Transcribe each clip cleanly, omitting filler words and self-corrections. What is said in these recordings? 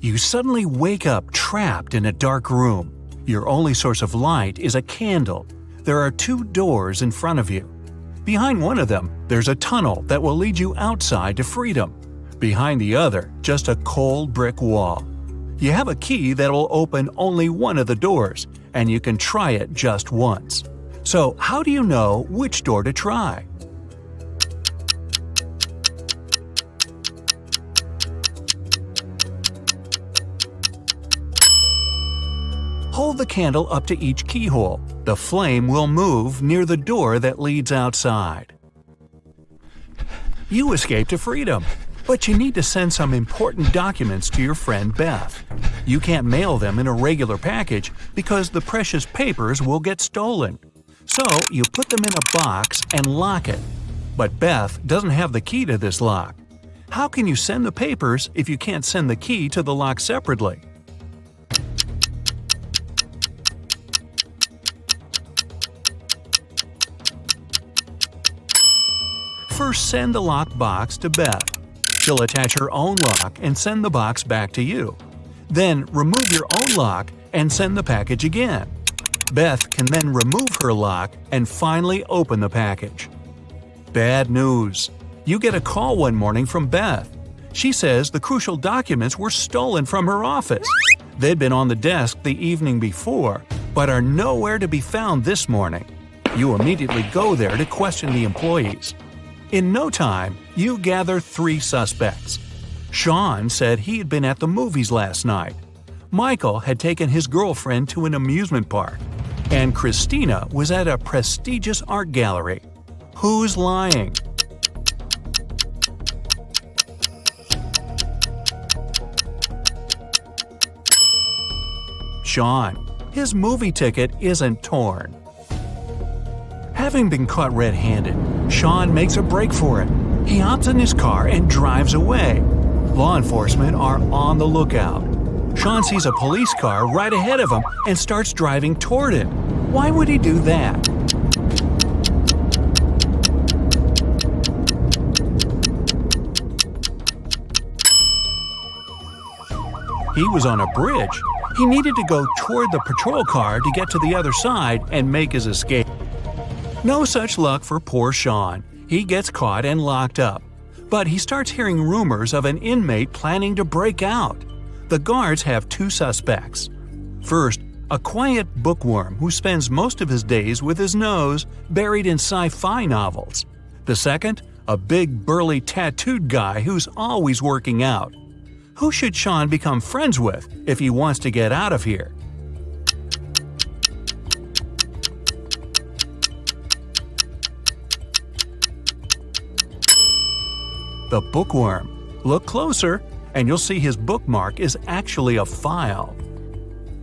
You suddenly wake up trapped in a dark room. Your only source of light is a candle. There are 2 doors in front of you. Behind one of them, there's a tunnel that will lead you outside to freedom. Behind the other, just a cold brick wall. You have a key that will open only one of the doors, and you can try it just once. So how do you know which door to try? Hold the candle up to each keyhole. The flame will move near the door that leads outside. You escape to freedom, but you need to send some important documents to your friend Beth. You can't mail them in a regular package because the precious papers will get stolen. So you put them in a box and lock it. But Beth doesn't have the key to this lock. How can you send the papers if you can't send the key to the lock separately? First, send the lock box to Beth. She'll attach her own lock and send the box back to you. Then remove your own lock and send the package again. Beth can then remove her lock and finally open the package. Bad news. You get a call one morning from Beth. She says the crucial documents were stolen from her office. They'd been on the desk the evening before, but are nowhere to be found this morning. You immediately go there to question the employees. In no time, you gather 3 suspects. Sean said he had been at the movies last night. Michael had taken his girlfriend to an amusement park. And Christina was at a prestigious art gallery. Who's lying? Sean. His movie ticket isn't torn. Having been caught red-handed, Sean makes a break for it. He hops in his car and drives away. Law enforcement are on the lookout. Sean sees a police car right ahead of him and starts driving toward it. Why would he do that? He was on a bridge. He needed to go toward the patrol car to get to the other side and make his escape. No such luck for poor Sean. He gets caught and locked up. But he starts hearing rumors of an inmate planning to break out. The guards have 2 suspects. First, a quiet bookworm who spends most of his days with his nose buried in sci-fi novels. The second, a big burly tattooed guy who's always working out. Who should Sean become friends with if he wants to get out of here? The bookworm. Look closer, and you'll see his bookmark is actually a file.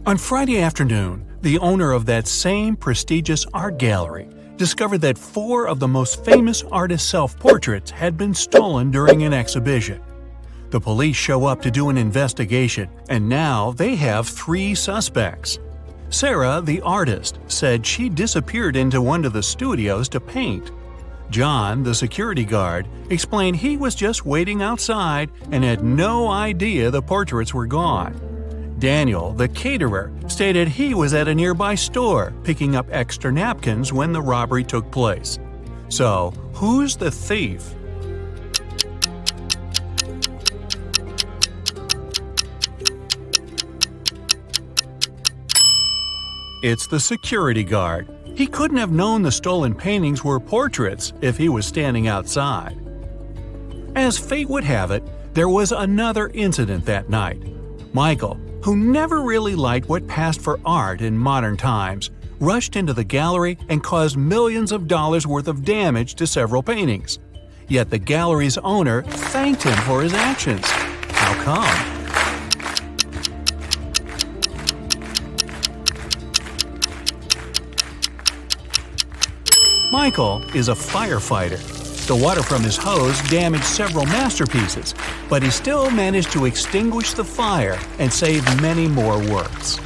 On Friday afternoon, the owner of that same prestigious art gallery discovered that 4 of the most famous artists' self-portraits had been stolen during an exhibition. The police show up to do an investigation, and now they have 3 suspects. Sarah, the artist, said she disappeared into one of the studios to paint. John, the security guard, explained he was just waiting outside and had no idea the portraits were gone. Daniel, the caterer, stated he was at a nearby store picking up extra napkins when the robbery took place. So, who's the thief? It's the security guard. He couldn't have known the stolen paintings were portraits if he was standing outside. As fate would have it, there was another incident that night. Michael, who never really liked what passed for art in modern times, rushed into the gallery and caused millions of dollars worth of damage to several paintings. Yet the gallery's owner thanked him for his actions. How come? Michael is a firefighter. The water from his hose damaged several masterpieces, but he still managed to extinguish the fire and save many more works.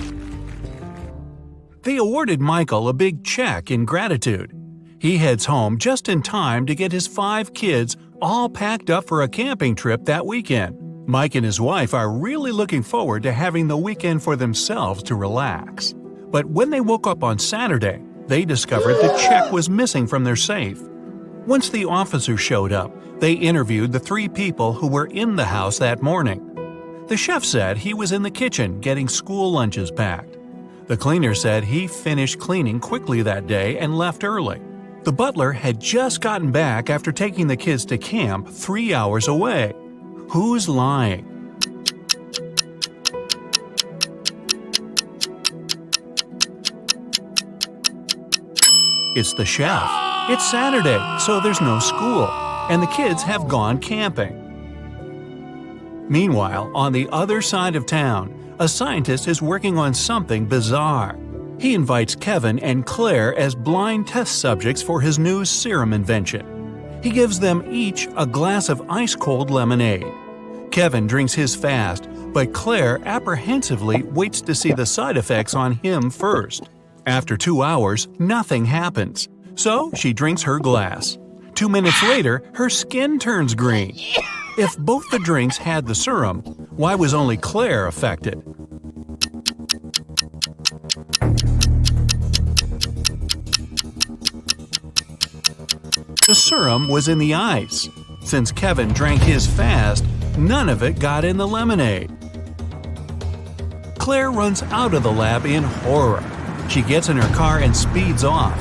They awarded Michael a big check in gratitude. He heads home just in time to get his 5 kids all packed up for a camping trip that weekend. Mike and his wife are really looking forward to having the weekend for themselves to relax. But when they woke up on Saturday, they discovered the check was missing from their safe. Once the officers showed up, they interviewed the 3 people who were in the house that morning. The chef said he was in the kitchen getting school lunches packed. The cleaner said he finished cleaning quickly that day and left early. The butler had just gotten back after taking the kids to camp 3 hours away. Who's lying? It's the chef. It's Saturday, so there's no school, and the kids have gone camping. Meanwhile, on the other side of town, a scientist is working on something bizarre. He invites Kevin and Claire as blind test subjects for his new serum invention. He gives them each a glass of ice-cold lemonade. Kevin drinks his fast, but Claire apprehensively waits to see the side effects on him first. After 2 hours, nothing happens, so she drinks her glass. 2 minutes later, her skin turns green. If both the drinks had the serum, why was only Claire affected? The serum was in the ice. Since Kevin drank his fast, none of it got in the lemonade. Claire runs out of the lab in horror. She gets in her car and speeds off.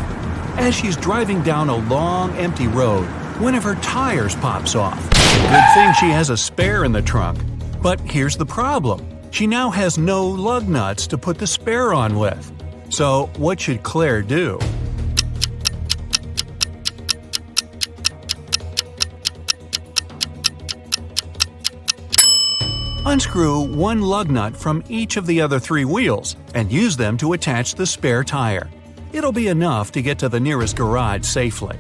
As she's driving down a long, empty road, one of her tires pops off. Good thing she has a spare in the trunk. But here's the problem. She now has no lug nuts to put the spare on with. So what should Claire do? Unscrew one lug nut from each of the other 3 wheels and use them to attach the spare tire. It'll be enough to get to the nearest garage safely.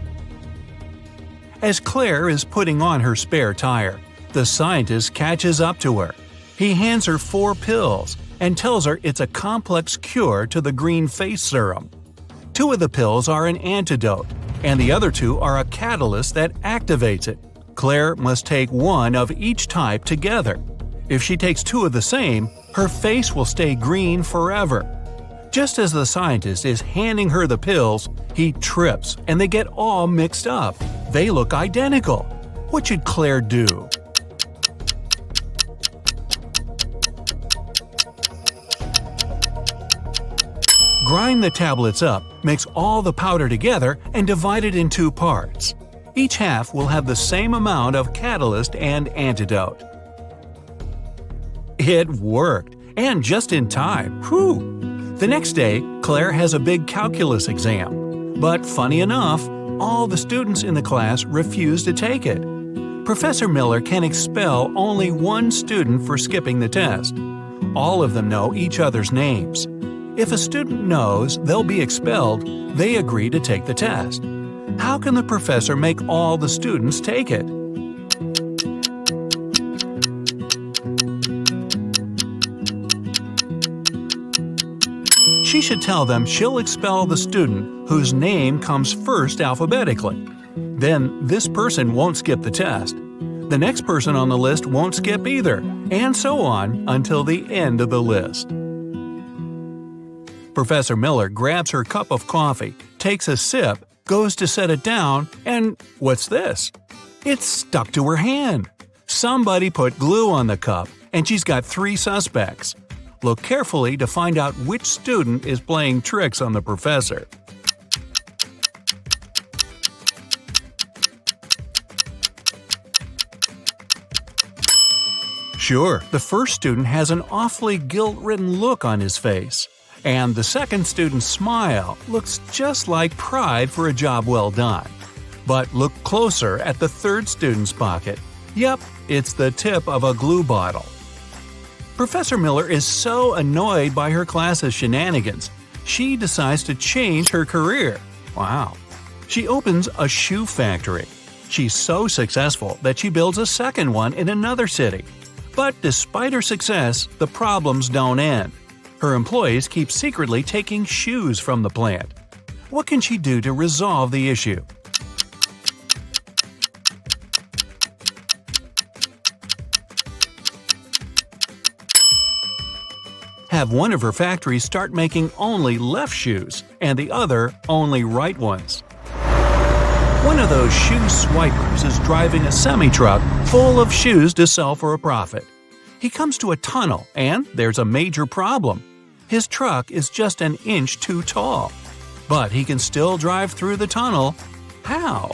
As Claire is putting on her spare tire, the scientist catches up to her. He hands her 4 pills and tells her it's a complex cure to the green face serum. 2 of the pills are an antidote, and the other 2 are a catalyst that activates it. Claire must take 1 of each type together. If she takes 2 of the same, her face will stay green forever. Just as the scientist is handing her the pills, he trips and they get all mixed up. They look identical. What should Claire do? Grind the tablets up, mix all the powder together, and divide it in 2 parts. Each half will have the same amount of catalyst and antidote. It worked, and just in time. Whew! The next day, Claire has a big calculus exam. But funny enough, all the students in the class refuse to take it. Professor Miller can expel only 1 student for skipping the test. All of them know each other's names. If a student knows they'll be expelled, they agree to take the test. How can the professor make all the students take it? She should tell them she'll expel the student whose name comes first alphabetically. Then this person won't skip the test. The next person on the list won't skip either, and so on until the end of the list. Professor Miller grabs her cup of coffee, takes a sip, goes to set it down, and what's this? It's stuck to her hand. Somebody put glue on the cup, and she's got 3 suspects. Look carefully to find out which student is playing tricks on the professor. Sure, the first student has an awfully guilt-ridden look on his face. And the second student's smile looks just like pride for a job well done. But look closer at the third student's pocket. Yep, it's the tip of a glue bottle. Professor Miller is so annoyed by her class's shenanigans, she decides to change her career. Wow. She opens a shoe factory. She's so successful that she builds a second one in another city. But despite her success, the problems don't end. Her employees keep secretly taking shoes from the plant. What can she do to resolve the issue? Have one of her factories start making only left shoes and the other only right ones. One of those shoe swipers is driving a semi-truck full of shoes to sell for a profit. He comes to a tunnel and there's a major problem. His truck is just an inch too tall. But he can still drive through the tunnel. How?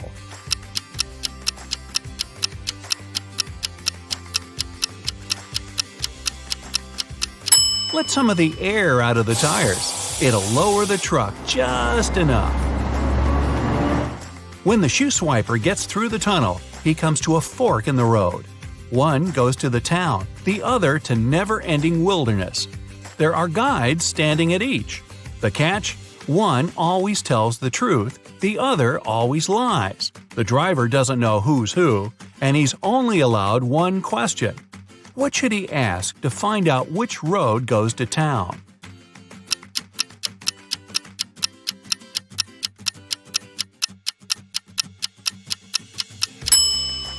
Let some of the air out of the tires. It'll lower the truck just enough. When the shoe swiper gets through the tunnel, he comes to a fork in the road. One goes to the town, the other to never-ending wilderness. There are guides standing at each. The catch? One always tells the truth, the other always lies. The driver doesn't know who's who, and he's only allowed one question. What should he ask to find out which road goes to town?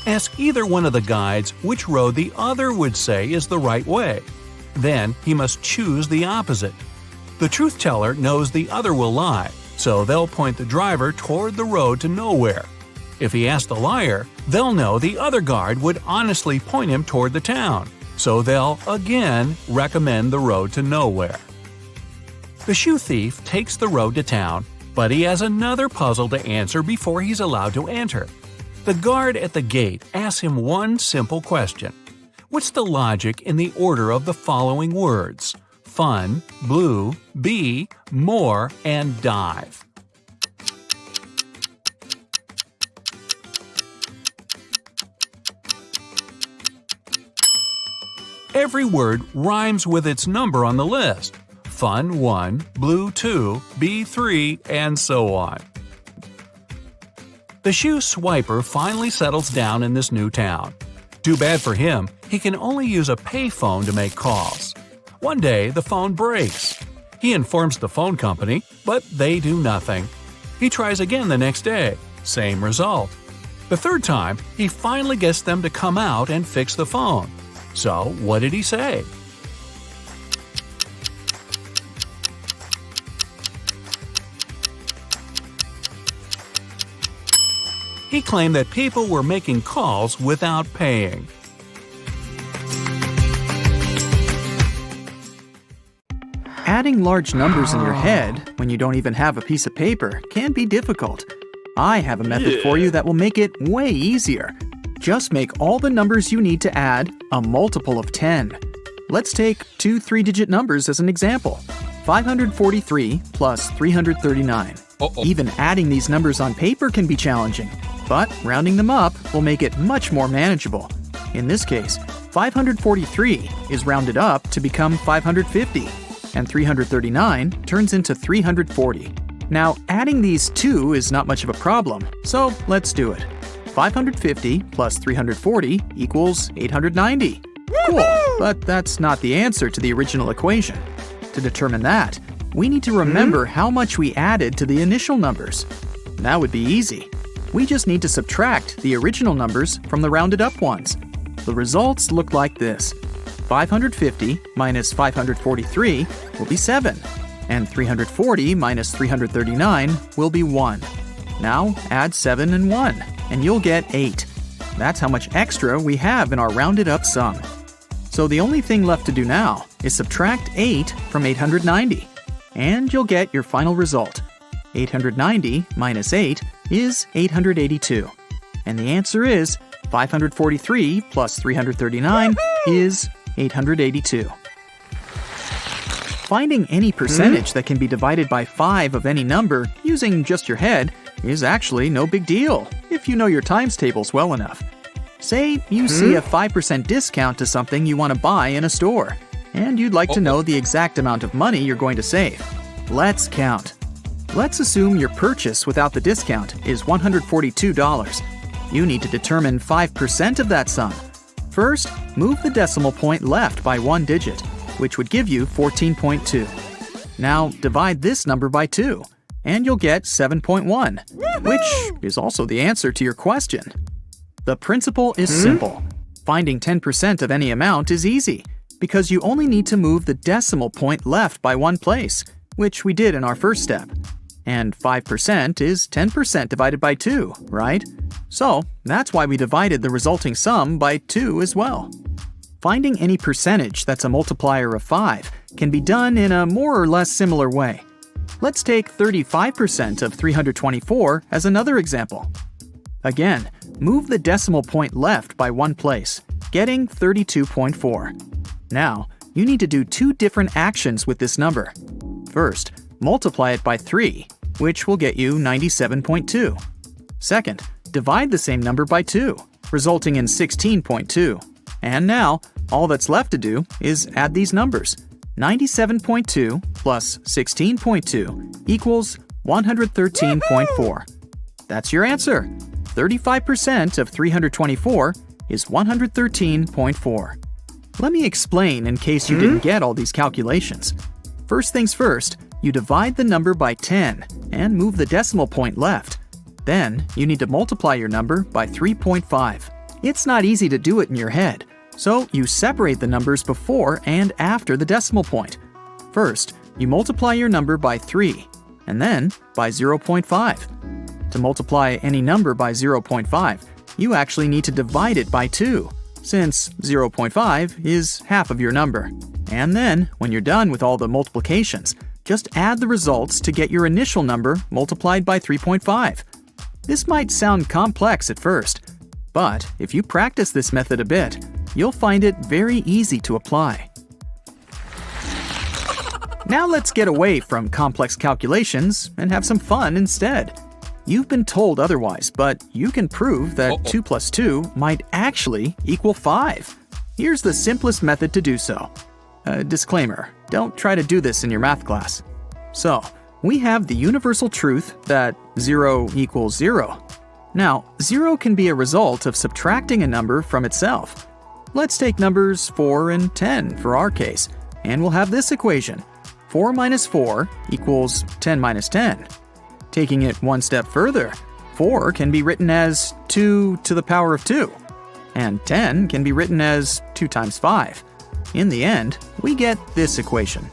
Ask either one of the guides which road the other would say is the right way. Then he must choose the opposite. The truth teller knows the other will lie, so they'll point the driver toward the road to nowhere. If he asks the liar, they'll know the other guard would honestly point him toward the town, so they'll again recommend the road to nowhere. The shoe thief takes the road to town, but he has another puzzle to answer before he's allowed to enter. The guard at the gate asks him one simple question. What's the logic in the order of the following words? Fun, blue, bee, more, and dive. Every word rhymes with its number on the list. Fun 1, blue 2, bee 3, and so on. The shoe swiper finally settles down in this new town. Too bad for him, he can only use a payphone to make calls. One day, the phone breaks. He informs the phone company, but they do nothing. He tries again the next day. Same result. The third time, he finally gets them to come out and fix the phone. So, what did he say? He claimed that people were making calls without paying. Adding large numbers in your head when you don't even have a piece of paper can be difficult. I have a method for you that will make it way easier. Just make all the numbers you need to add a multiple of 10. Let's take two 3-digit numbers as an example. 543 plus 339. Even adding these numbers on paper can be challenging, but rounding them up will make it much more manageable. In this case, 543 is rounded up to become 550, and 339 turns into 340. Now, adding these two is not much of a problem, so let's do it. 550 plus 340 equals 890. Cool, but that's not the answer to the original equation. To determine that, we need to remember how much we added to the initial numbers. That would be easy. We just need to subtract the original numbers from the rounded up ones. The results look like this. 550 minus 543 will be 7, and 340 minus 339 will be 1. Now add 7 and 1, and you'll get 8. That's how much extra we have in our rounded up sum. So the only thing left to do now is subtract 8 from 890, and you'll get your final result. 890 minus 8 is 882. And the answer is 543 plus 339 is 882. Finding any percentage that can be divided by 5 of any number using just your head is actually no big deal if you know your times tables well enough. Say you see a 5% discount to something you want to buy in a store, and you'd like to know the exact amount of money you're going to save. Let's count. Let's assume your purchase without the discount is $142. You need to determine 5% of that sum. First, move the decimal point left by 1 digit, which would give you 14.2. Now divide this number by 2, and you'll get 7.1, which is also the answer to your question. The principle is simple. Finding 10% of any amount is easy. because you only need to move the decimal point left by one place, which we did in our first step. And 5% is 10% divided by 2, right? So that's why we divided the resulting sum by 2 as well. Finding any percentage that's a multiplier of 5 can be done in a more or less similar way. Let's take 35% of 324 as another example. Again, move the decimal point left by one place, getting 32.4. Now, you need to do two different actions with this number. First, multiply it by 3, which will get you 97.2. Second, divide the same number by 2, resulting in 16.2. And now, all that's left to do is add these numbers. 97.2 plus 16.2 equals 113.4. That's your answer. 35% of 324 is 113.4. Let me explain in case you didn't get all these calculations. First things first, you divide the number by 10 and move the decimal point left. Then, you need to multiply your number by 3.5. It's not easy to do it in your head, so you separate the numbers before and after the decimal point. First, you multiply your number by 3, and then by 0.5. To multiply any number by 0.5, you actually need to divide it by 2, since 0.5 is half of your number. And then, when you're done with all the multiplications, just add the results to get your initial number multiplied by 3.5. This might sound complex at first, but if you practice this method a bit, you'll find it very easy to apply. Now let's get away from complex calculations and have some fun instead. You've been told otherwise, but you can prove that 2 plus 2 might actually equal 5. Here's the simplest method to do so. Disclaimer, don't try to do this in your math class. So, we have the universal truth that 0 equals 0. Now, 0 can be a result of subtracting a number from itself. Let's take numbers 4 and 10 for our case, and we'll have this equation. 4 minus 4 equals 10 minus 10. Taking it one step further, 4 can be written as 2 to the power of 2, and 10 can be written as 2 times 5. In the end, we get this equation.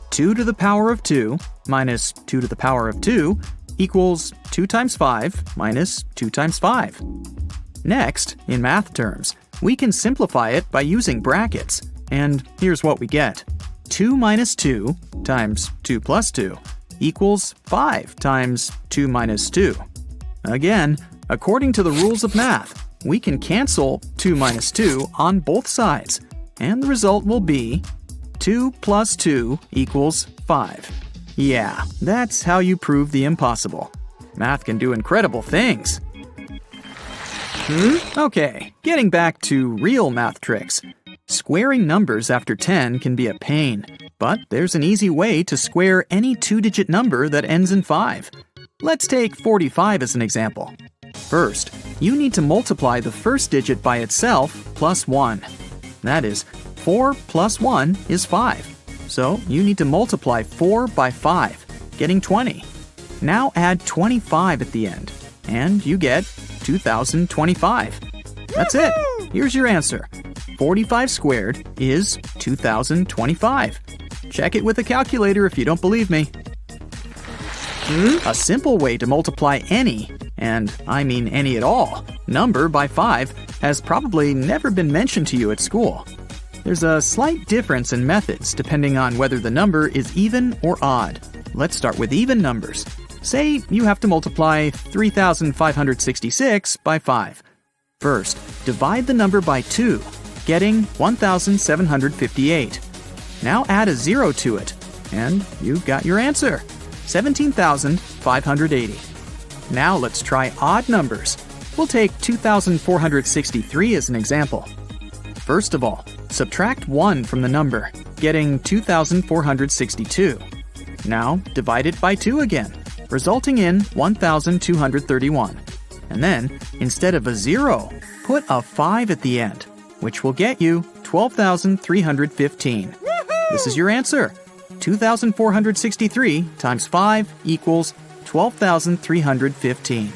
2 to the power of 2 minus 2 to the power of 2 equals 2 times 5 minus 2 times 5. Next, in math terms, we can simplify it by using brackets, and here's what we get. 2 minus 2 times 2 plus 2 equals 5 times 2 minus 2. Again, according to the rules of math, we can cancel 2 minus 2 on both sides, and the result will be 2 plus 2 equals 5. Yeah, that's how you prove the impossible. Math can do incredible things. Okay, getting back to real math tricks. Squaring numbers after 10 can be a pain, but there's an easy way to square any two-digit number that ends in 5. Let's take 45 as an example. First, you need to multiply the first digit by itself plus 1. That is, 4 plus 1 is 5. So you need to multiply 4 by 5, getting 20. Now add 25 at the end, and you get 2025. That's it. Here's your answer. 45 squared is 2025. Check it with a calculator if you don't believe me. A simple way to multiply any, and I mean any at all, number by 5 has probably never been mentioned to you at school. There's a slight difference in methods depending on whether the number is even or odd. Let's start with even numbers. Say you have to multiply 3,566 by 5. First, divide the number by 2, getting 1,758. Now add a 0 to it, and you've got your answer, 17,580. Now let's try odd numbers. We'll take 2,463 as an example. First of all, subtract 1 from the number, getting 2,462. Now divide it by 2 again, resulting in 1,231. And then, instead of a 0, put a 5 at the end, which will get you 12,315. This is your answer. 2,463 times 5 equals 12,315.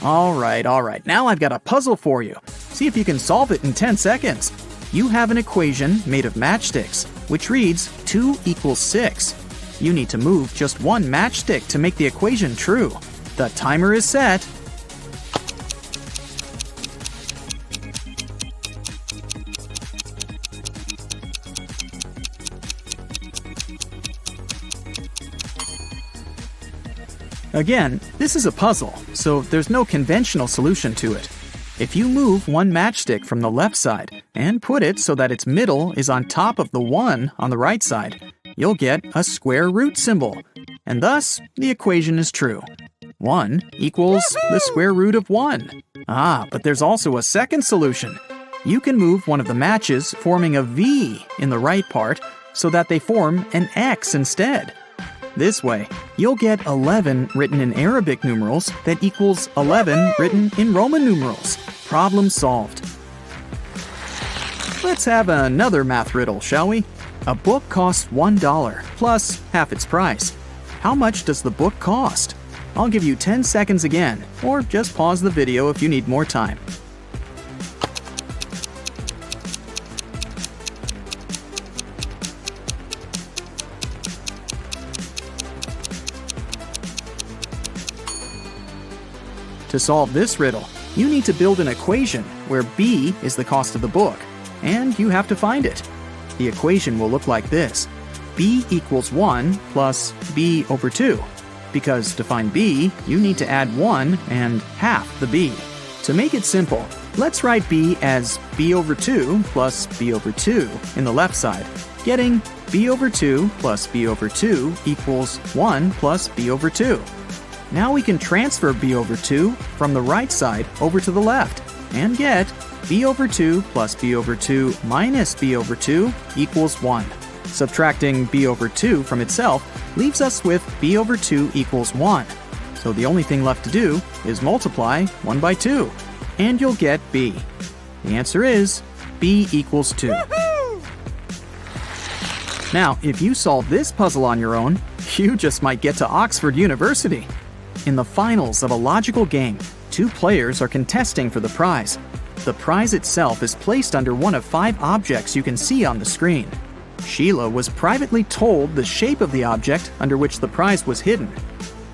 All right. Now I've got a puzzle for you. See if you can solve it in 10 seconds. You have an equation made of matchsticks, which reads 2 equals 6. You need to move just one matchstick to make the equation true. The timer is set. Again, this is a puzzle, so there's no conventional solution to it. If you move one matchstick from the left side and put it so that its middle is on top of the 1 on the right side, you'll get a square root symbol, and thus the equation is true. 1 equals the square root of 1. But there's also a second solution. You can move one of the matches forming a V in the right part so that they form an X instead. This way, you'll get 11 written in Arabic numerals that equals 11 written in Roman numerals. Problem solved. Let's have another math riddle, shall we? A book costs $1 plus half its price. How much does the book cost? I'll give you 10 seconds again, or just pause the video if you need more time. To solve this riddle, you need to build an equation where B is the cost of the book, and you have to find it. The equation will look like this. B equals 1 plus B over 2. Because to find B, you need to add 1 and half the B. To make it simple, let's write B as B over 2 plus B over 2 in the left side, getting B over 2 plus B over 2 equals 1 plus B over 2. Now we can transfer B over 2 from the right side over to the left and get B over 2 plus B over 2 minus B over 2 equals 1. Subtracting B over 2 from itself leaves us with B over 2 equals 1. So the only thing left to do is multiply 1 by 2, and you'll get B. The answer is B equals 2. Now, if you solve this puzzle on your own, you just might get to Oxford University. In the finals of a logical game, 2 players are contesting for the prize. The prize itself is placed under one of 5 objects you can see on the screen. Sheila was privately told the shape of the object under which the prize was hidden.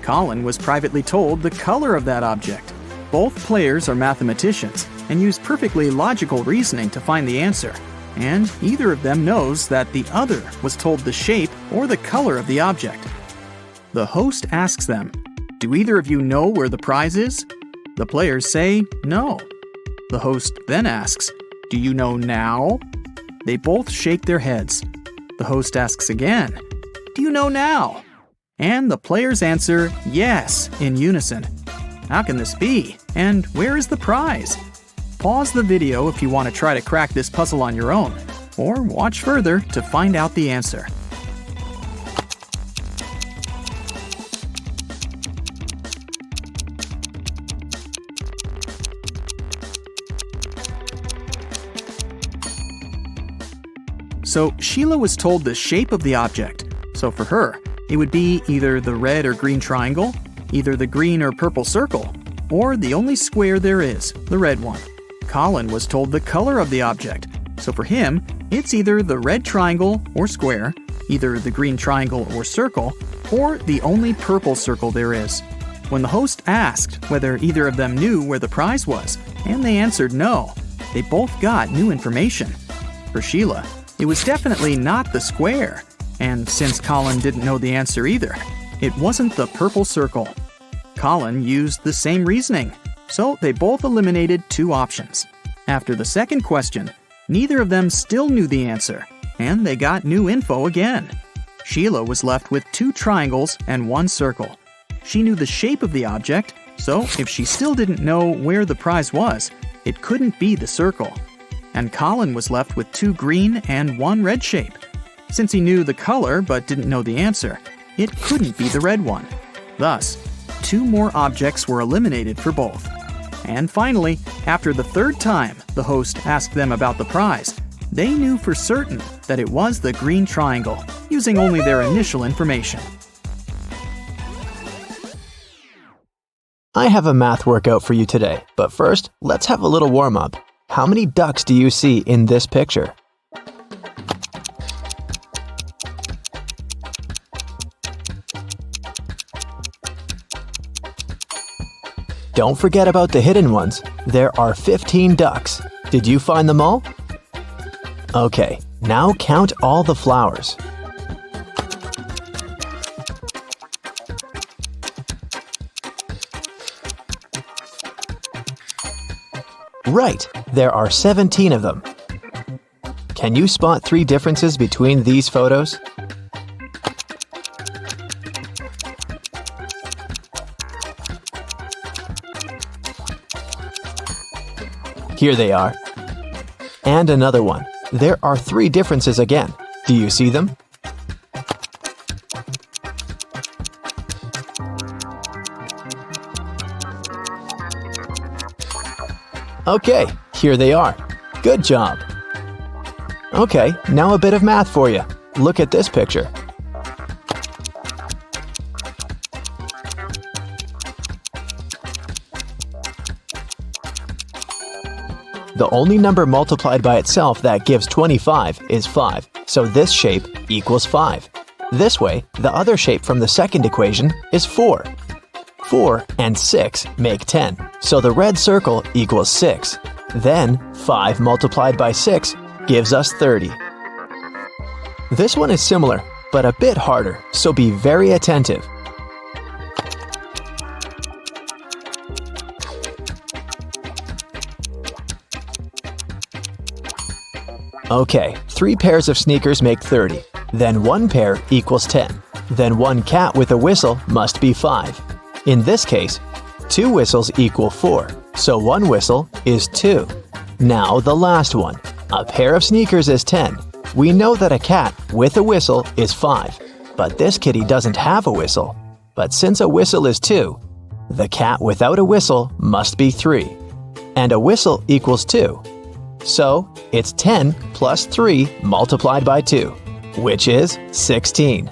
Colin was privately told the color of that object. Both players are mathematicians and use perfectly logical reasoning to find the answer, and either of them knows that the other was told the shape or the color of the object. The host asks them, "Do either of you know where the prize is?" The players say no. The host then asks, "Do you know now?" They both shake their heads. The host asks again, "Do you know now?" And the players answer yes in unison. How can this be? And where is the prize? Pause the video if you want to try to crack this puzzle on your own, or watch further to find out the answer. So Sheila was told the shape of the object. So for her, it would be either the red or green triangle, either the green or purple circle, or the only square there is, the red one. Colin was told the color of the object. So for him, it's either the red triangle or square, either the green triangle or circle, or the only purple circle there is. When the host asked whether either of them knew where the prize was, and they answered no, they both got new information. For Sheila, it was definitely not the square, and since Colin didn't know the answer either, it wasn't the purple circle. Colin used the same reasoning, so they both eliminated 2 options. After the second question, neither of them still knew the answer, and they got new info again. Sheila was left with 2 triangles and 1 circle. She knew the shape of the object, so if she still didn't know where the prize was, it couldn't be the circle. And Colin was left with 2 green and 1 red shape. Since he knew the color but didn't know the answer, it couldn't be the red one. Thus, 2 more objects were eliminated for both. And finally, after the 3rd time the host asked them about the prize, they knew for certain that it was the green triangle, using only their initial information. I have a math workout for you today, but first, let's have a little warm-up. How many ducks do you see in this picture? Don't forget about the hidden ones. There are 15 ducks. Did you find them all? Okay, now count all the flowers. Right, there are 17 of them. Can you spot 3 differences between these photos? Here they are. And another one. There are 3 differences again. Do you see them? Okay, here they are. Good job. Okay, now a bit of math for you. Look at this picture. The only number multiplied by itself that gives 25 is 5, so this shape equals 5. This way, the other shape from the second equation is 4. 4 and 6 make 10, so the red circle equals 6. Then, 5 multiplied by 6 gives us 30. This one is similar, but a bit harder, so be very attentive. Okay, 3 pairs of sneakers make 30. Then 1 pair equals 10. Then 1 cat with a whistle must be 5. In this case, 2 whistles equal 4, so 1 whistle is 2. Now the last one. A pair of sneakers is 10. We know that a cat with a whistle is 5, but this kitty doesn't have a whistle. But since a whistle is 2, the cat without a whistle must be 3. And a whistle equals 2. So, it's 10 plus 3 multiplied by 2, which is 16.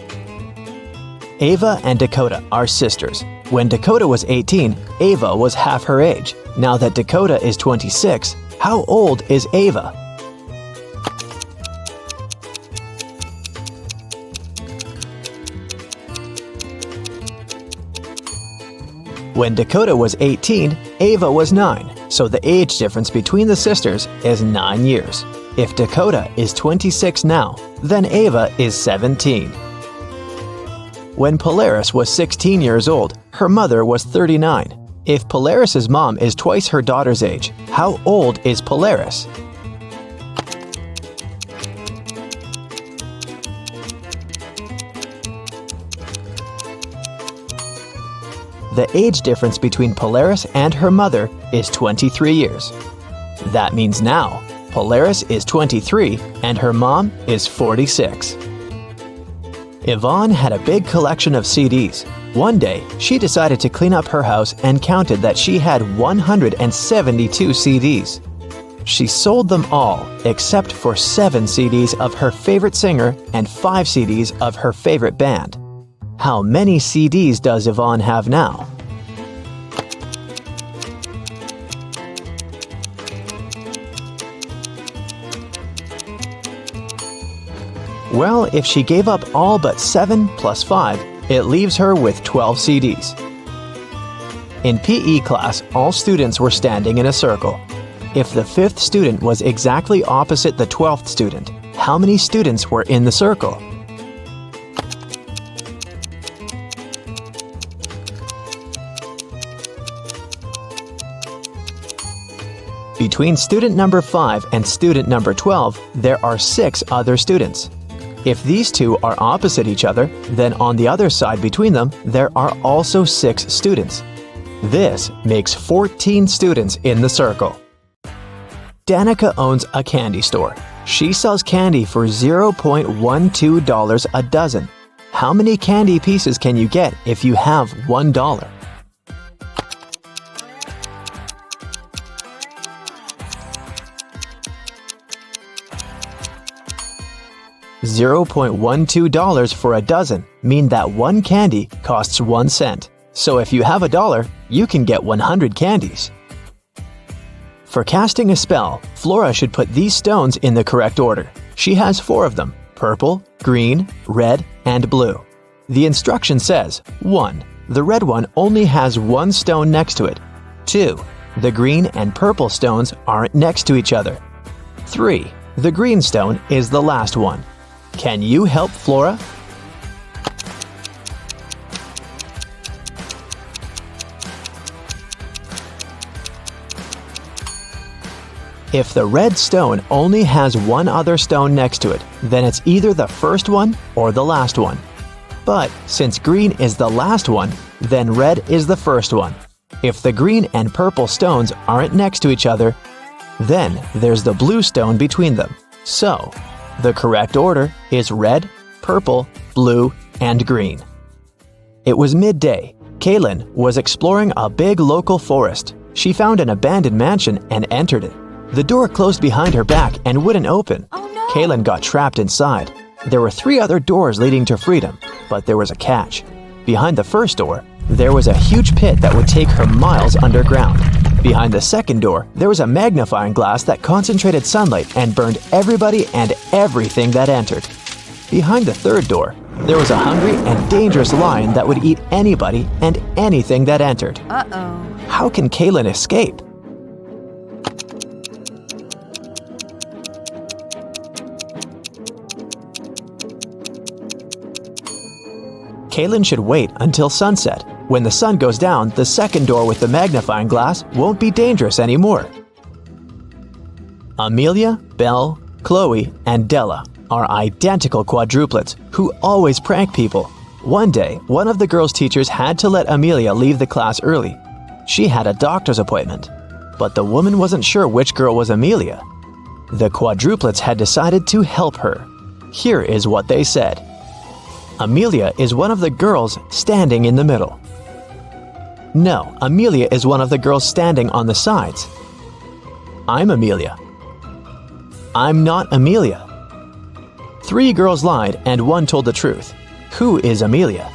Ava and Dakota are sisters. When Dakota was 18, Ava was half her age. Now that Dakota is 26, how old is Ava? When Dakota was 18, Ava was 9, so the age difference between the sisters is 9 years. If Dakota is 26 now, then Ava is 17. When Polaris was 16 years old, her mother was 39. If Polaris's mom is twice her daughter's age, how old is Polaris? The age difference between Polaris and her mother is 23 years. That means now, Polaris is 23 and her mom is 46. Yvonne had a big collection of CDs. One day, she decided to clean up her house and counted that she had 172 CDs. She sold them all except for 7 CDs of her favorite singer and 5 CDs of her favorite band. How many CDs does Yvonne have now? Well, if she gave up all but 7 plus 5, it leaves her with 12 CDs. In PE class, all students were standing in a circle. If the 5th student was exactly opposite the 12th student, how many students were in the circle? Between student number 5 and student number 12, there are 6 other students. If these two are opposite each other, then on the other side between them, there are also 6 students. This makes 14 students in the circle. Danica owns a candy store. She sells candy for $0.12 a dozen. How many candy pieces can you get if you have $1? $0.12 for a dozen mean that 1 candy costs 1 cent. So if you have $1, you can get 100 candies. For casting a spell, Flora should put these stones in the correct order. She has 4 of them: purple, green, red, and blue. The instruction says, 1. The red one only has 1 stone next to it. 2. The green and purple stones aren't next to each other. 3. The green stone is the last one. Can you help Flora? If the red stone only has 1 other stone next to it, then it's either the first one or the last one. But since green is the last one, then red is the first one. If the green and purple stones aren't next to each other, then there's the blue stone between them. So, the correct order is red, purple, blue, and green. It was midday. Kaylin was exploring a big local forest. She found an abandoned mansion and entered it. The door closed behind her back and wouldn't open. Oh no! Kaylin got trapped inside. There were 3 other doors leading to freedom, but there was a catch. Behind the first door, there was a huge pit that would take her miles underground. Behind the second door, there was a magnifying glass that concentrated sunlight and burned everybody and everything that entered. Behind the third door, there was a hungry and dangerous lion that would eat anybody and anything that entered. Uh-oh. How can Kaylin escape? Kaylin should wait until sunset. When the sun goes down, the second door with the magnifying glass won't be dangerous anymore. Amelia, Belle, Chloe, and Della are identical quadruplets who always prank people. One day, one of the girls' teachers had to let Amelia leave the class early. She had a doctor's appointment, but the woman wasn't sure which girl was Amelia. The quadruplets had decided to help her. Here is what they said. Amelia is one of the girls standing in the middle. No, Amelia is one of the girls standing on the sides. I'm Amelia. I'm not Amelia. 3 girls lied and 1 told the truth. Who is Amelia?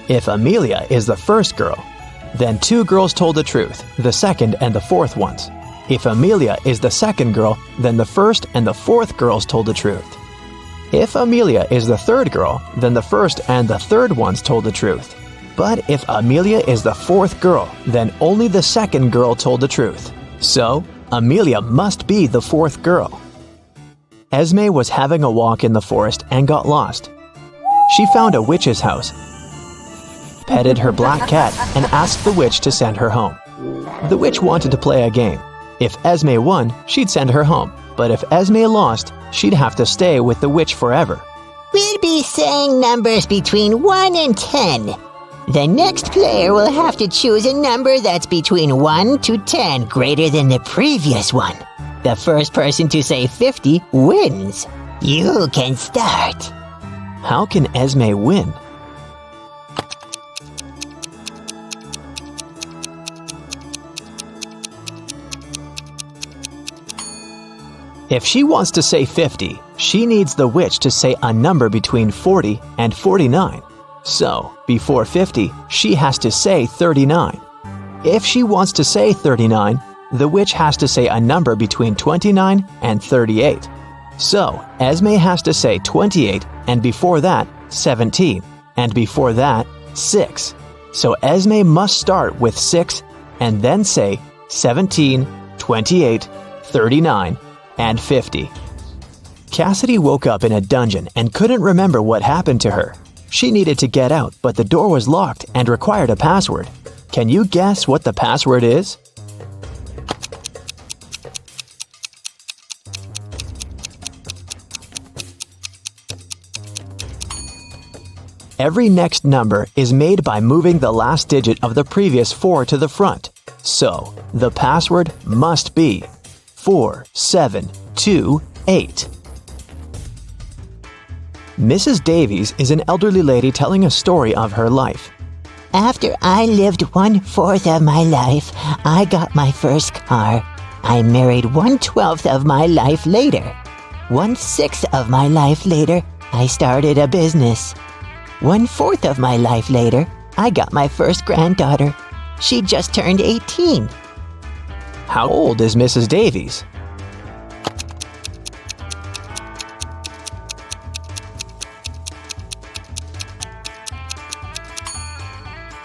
If Amelia is the first girl, then 2 girls told the truth, the second and the fourth ones. If Amelia is the second girl, then the first and the fourth girls told the truth. If Amelia is the third girl, then the first and the third ones told the truth. But if Amelia is the fourth girl, then only the second girl told the truth. So, Amelia must be the fourth girl. Esme was having a walk in the forest and got lost. She found a witch's house, petted her black cat, and asked the witch to send her home. The witch wanted to play a game. If Esme won, she'd send her home. But if Esme lost, she'd have to stay with the witch forever. We'll be saying numbers between 1 and 10. The next player will have to choose a number that's between 1 to 10 greater than the previous one. The first person to say 50 wins. You can start. How can Esme win? If she wants to say 50, she needs the witch to say a number between 40 and 49. So, before 50, she has to say 39. If she wants to say 39, the witch has to say a number between 29 and 38. So, Esme has to say 28, and before that, 17, and before that, 6. So Esme must start with 6 and then say 17, 28, 39, and 50. Cassidy woke up in a dungeon and couldn't remember what happened to her. She needed to get out, but the door was locked and required a password. Can you guess what the password is? Every next number is made by moving the last digit of the previous 4 to the front. So, the password must be 4728. Mrs. Davies is an elderly lady telling a story of her life. After I lived 1/4 of my life, I got my first car. I married 1/12 of my life later. 1/6 of my life later, I started a business. 1/4 of my life later, I got my first granddaughter. She just turned 18. How old is Mrs. Davies?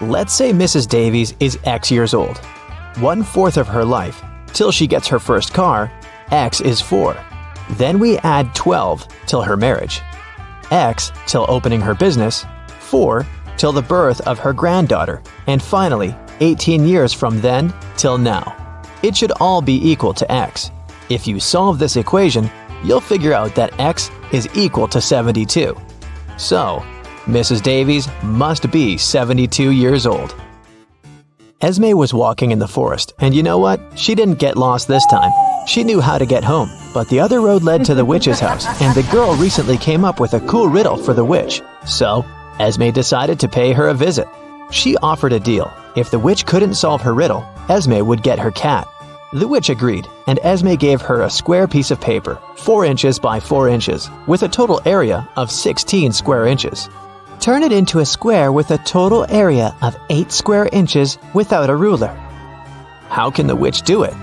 Let's say Mrs. Davies is X years old. 1/4 of her life, till she gets her first car, X is 4. Then we add 12 till her marriage. X till opening her business, 4 till the birth of her granddaughter, and finally 18 years from then till now. It should all be equal to X. If you solve this equation, you'll figure out that X is equal to 72. So, Mrs. Davies must be 72 years old. Esme was walking in the forest, and you know what? She didn't get lost this time. She knew how to get home, but the other road led to the witch's house, and the girl recently came up with a cool riddle for the witch. So, Esme decided to pay her a visit. She offered a deal. If the witch couldn't solve her riddle, Esme would get her cat. The witch agreed, and Esme gave her a square piece of paper, 4 inches by 4 inches, with a total area of 16 square inches. Turn it into a square with a total area of 8 square inches without a ruler. How can the witch do it?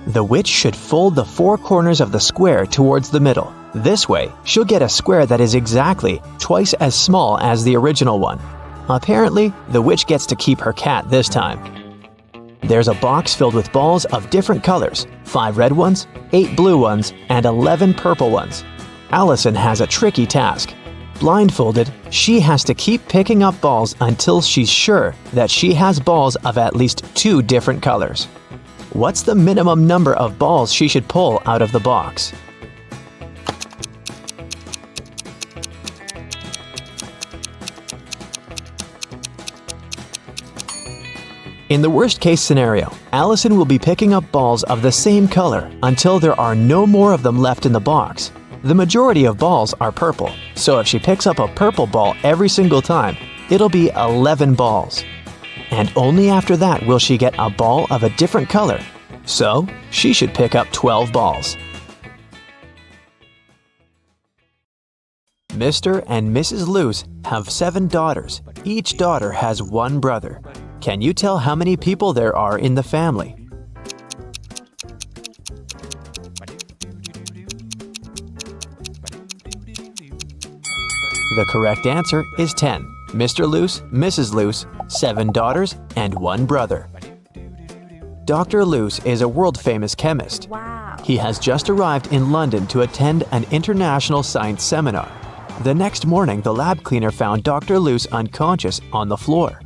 The witch should fold the 4 corners of the square towards the middle. This way, she'll get a square that is exactly twice as small as the original one. Apparently, the witch gets to keep her cat this time. There's a box filled with balls of different colors, 5 red ones, 8 blue ones, and 11 purple ones. Allison has a tricky task. Blindfolded, she has to keep picking up balls until she's sure that she has balls of at least 2 different colors. What's the minimum number of balls she should pull out of the box? In the worst-case scenario, Allison will be picking up balls of the same color until there are no more of them left in the box. The majority of balls are purple, so if she picks up a purple ball every single time, it'll be 11 balls. And only after that will she get a ball of a different color. So, she should pick up 12 balls. Mr. and Mrs. Luce have 7 daughters. Each daughter has 1 brother. Can you tell how many people there are in the family? The correct answer is 10. Mr. Luce, Mrs. Luce, 7 daughters, and 1 brother. Dr. Luce is a world-famous chemist. Wow. He has just arrived in London to attend an international science seminar. The next morning, the lab cleaner found Dr. Luce unconscious on the floor.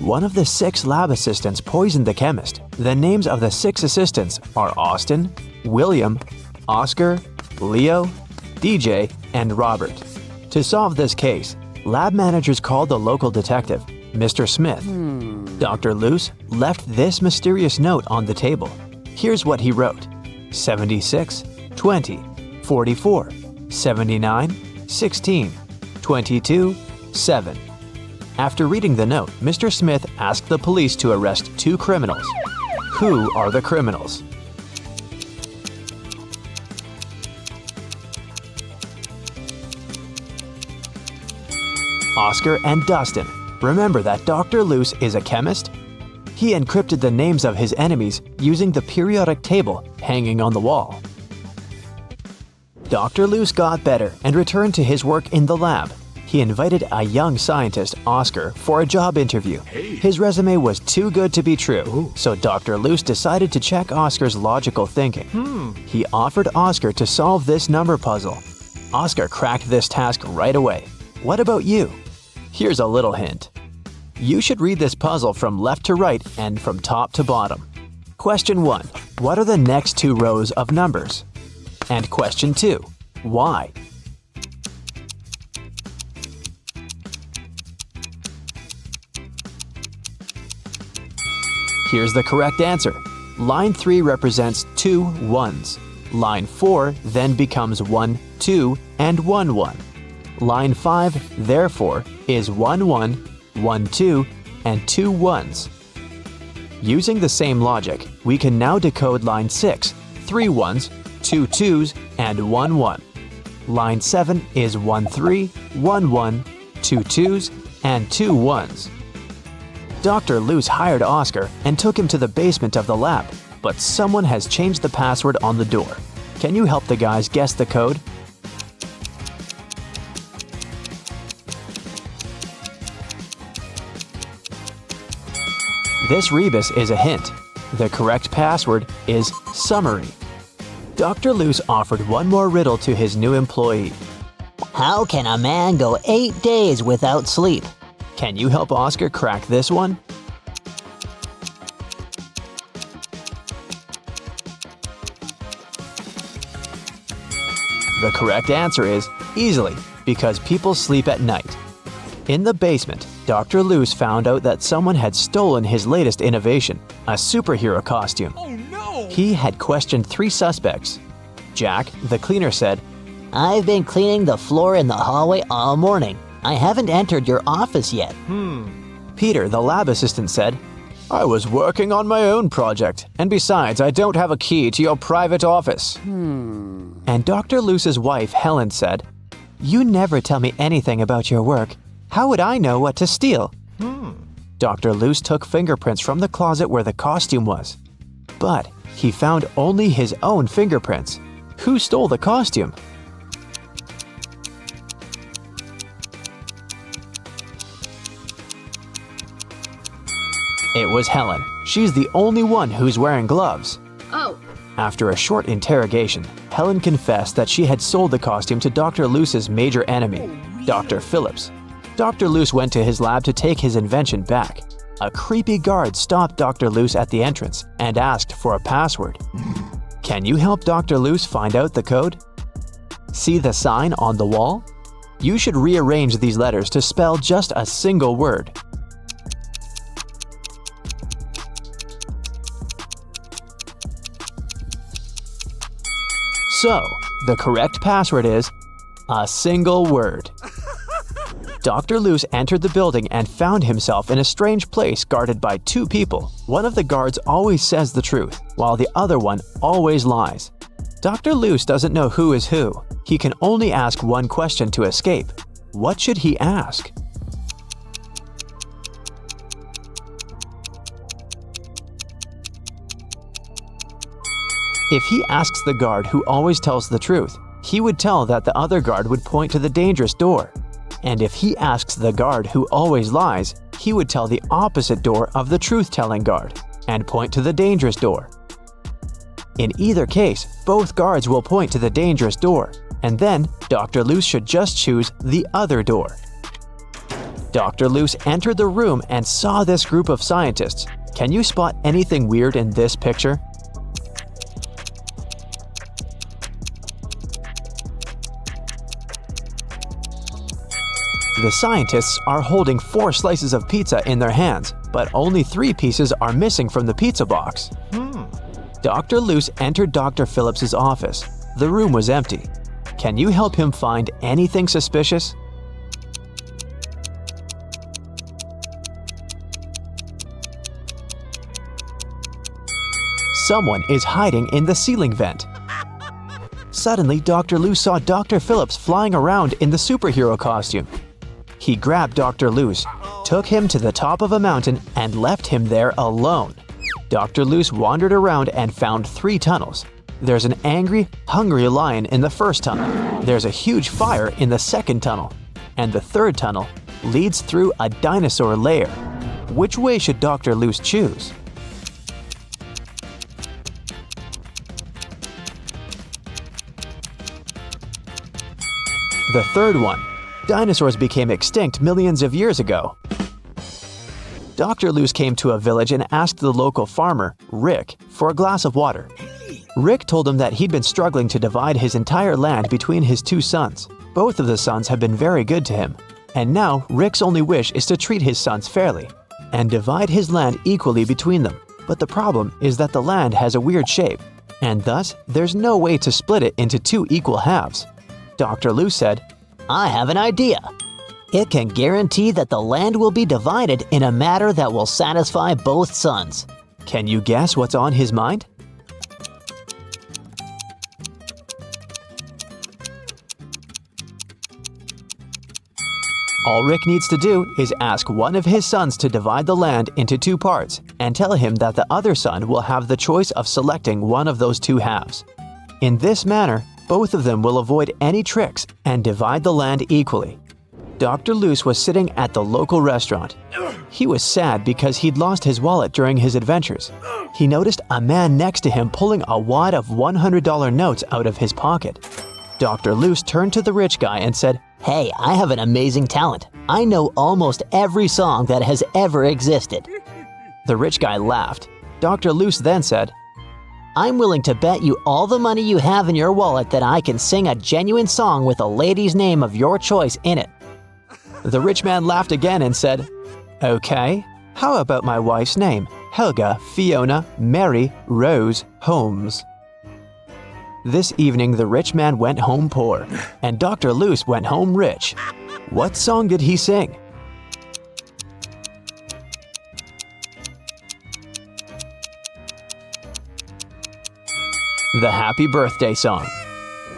One of the 6 lab assistants poisoned the chemist. The names of the 6 assistants are Austin, William, Oscar, Leo, DJ, and Robert. To solve this case, lab managers called the local detective, Mr. Smith. Dr. Luce left this mysterious note on the table. Here's what he wrote: 76, 20, 44, 79, 16, 22, 7. After reading the note, Mr. Smith asked the police to arrest 2 criminals. Who are the criminals? Oscar and Dustin. Remember that Dr. Luce is a chemist? He encrypted the names of his enemies using the periodic table hanging on the wall. Dr. Luce got better and returned to his work in the lab. He invited a young scientist, Oscar, for a job interview. His resume was too good to be true, so Dr. Luce decided to check Oscar's logical thinking. He offered Oscar to solve this number puzzle. Oscar cracked this task right away. What about you? Here's a little hint. You should read this puzzle from left to right and from top to bottom. Question 1. What are the next 2 rows of numbers? And question 2. Why? Here's the correct answer. Line 3 represents 2 1s. Line 4 then becomes 1 2 and 1 1. Line 5, therefore, is 1 1, 1 2, and 2 1s. Using the same logic, we can now decode line 6, 3 1s, 2 2s, and 1 1. Line 7 is 1 3, 1 1, 2 2s, and 2 1s. Dr. Luce hired Oscar and took him to the basement of the lab, but someone has changed the password on the door. Can you help the guys guess the code? This rebus is a hint. The correct password is summary. Dr. Luce offered one more riddle to his new employee. How can a man go 8 days without sleep? Can you help Oscar crack this one? The correct answer is easily, because people sleep at night. In the basement, Dr. Luce found out that someone had stolen his latest innovation, a superhero costume. Oh no! He had questioned 3 suspects. Jack, the cleaner, said, I've been cleaning the floor in the hallway all morning. I haven't entered your office yet. Peter, the lab assistant, said, I was working on my own project, and besides, I don't have a key to your private office. And Dr. Luce's wife, Helen, said, You never tell me anything about your work. How would I know what to steal? Dr. Luce took fingerprints from the closet where the costume was. But he found only his own fingerprints. Who stole the costume? It was Helen. She's the only one who's wearing gloves. Oh. After a short interrogation, Helen confessed that she had sold the costume to Dr. Luce's major enemy, Dr. Phillips. Dr. Luce went to his lab to take his invention back. A creepy guard stopped Dr. Luce at the entrance and asked for a password. Can you help Dr. Luce find out the code? See the sign on the wall? You should rearrange these letters to spell just a single word. So, the correct password is a single word. Dr. Luce entered the building and found himself in a strange place guarded by 2 people. One of the guards always says the truth, while the other one always lies. Dr. Luce doesn't know who is who. He can only ask one question to escape. What should he ask? If he asks the guard who always tells the truth, he would tell that the other guard would point to the dangerous door. And if he asks the guard who always lies, he would tell the opposite door of the truth-telling guard and point to the dangerous door. In either case, both guards will point to the dangerous door, and then Dr. Luce should just choose the other door. Dr. Luce entered the room and saw this group of scientists. Can you spot anything weird in this picture? The scientists are holding 4 slices of pizza in their hands, but only 3 pieces are missing from the pizza box. Dr. Luce entered Dr. Phillips's office. The room was empty. Can you help him find anything suspicious? Someone is hiding in the ceiling vent. Suddenly, Dr. Luce saw Dr. Phillips flying around in the superhero costume. He grabbed Dr. Luce, took him to the top of a mountain, and left him there alone. Dr. Luce wandered around and found 3 tunnels. There's an angry, hungry lion in the first tunnel. There's a huge fire in the second tunnel. And the third tunnel leads through a dinosaur lair. Which way should Dr. Luce choose? The third one. Dinosaurs became extinct millions of years ago. Dr. Luce came to a village and asked the local farmer, Rick, for a glass of water. Rick told him that he'd been struggling to divide his entire land between his 2 sons. Both of the sons have been very good to him, and now Rick's only wish is to treat his sons fairly and divide his land equally between them. But the problem is that the land has a weird shape, and thus there's no way to split it into 2 equal halves. Dr. Luce said, I have an idea. It can guarantee that the land will be divided in a manner that will satisfy both sons. Can you guess what's on his mind? All Rick needs to do is ask one of his sons to divide the land into two parts and tell him that the other son will have the choice of selecting one of those two halves. In this manner, both of them will avoid any tricks and divide the land equally. Dr. Loose was sitting at the local restaurant. He was sad because he'd lost his wallet during his adventures. He noticed a man next to him pulling a wad of $100 notes out of his pocket. Dr. Loose turned to the rich guy and said, Hey, I have an amazing talent. I know almost every song that has ever existed. The rich guy laughed. Dr. Loose then said, I'm willing to bet you all the money you have in your wallet that I can sing a genuine song with a lady's name of your choice in it. The rich man laughed again and said, Okay, how about my wife's name? Helga Fiona Mary Rose Holmes. This evening, the rich man went home poor, and Dr. Loose went home rich. What song did he sing? The Happy Birthday Song.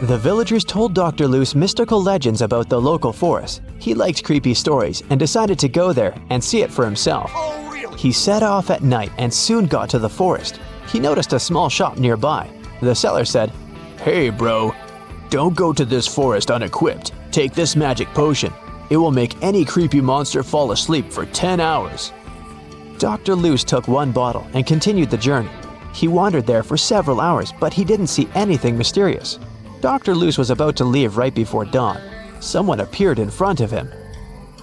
The villagers told Dr. Loose mystical legends about the local forest. He liked creepy stories and decided to go there and see it for himself. He set off at night and soon got to the forest. He noticed a small shop nearby. The seller said, Hey bro, don't go to this forest unequipped. Take this magic potion. It will make any creepy monster fall asleep for 10 hours. Dr. Loose took one bottle and continued the journey. He wandered there for several hours, but he didn't see anything mysterious. Dr. Loose was about to leave right before dawn. Someone appeared in front of him.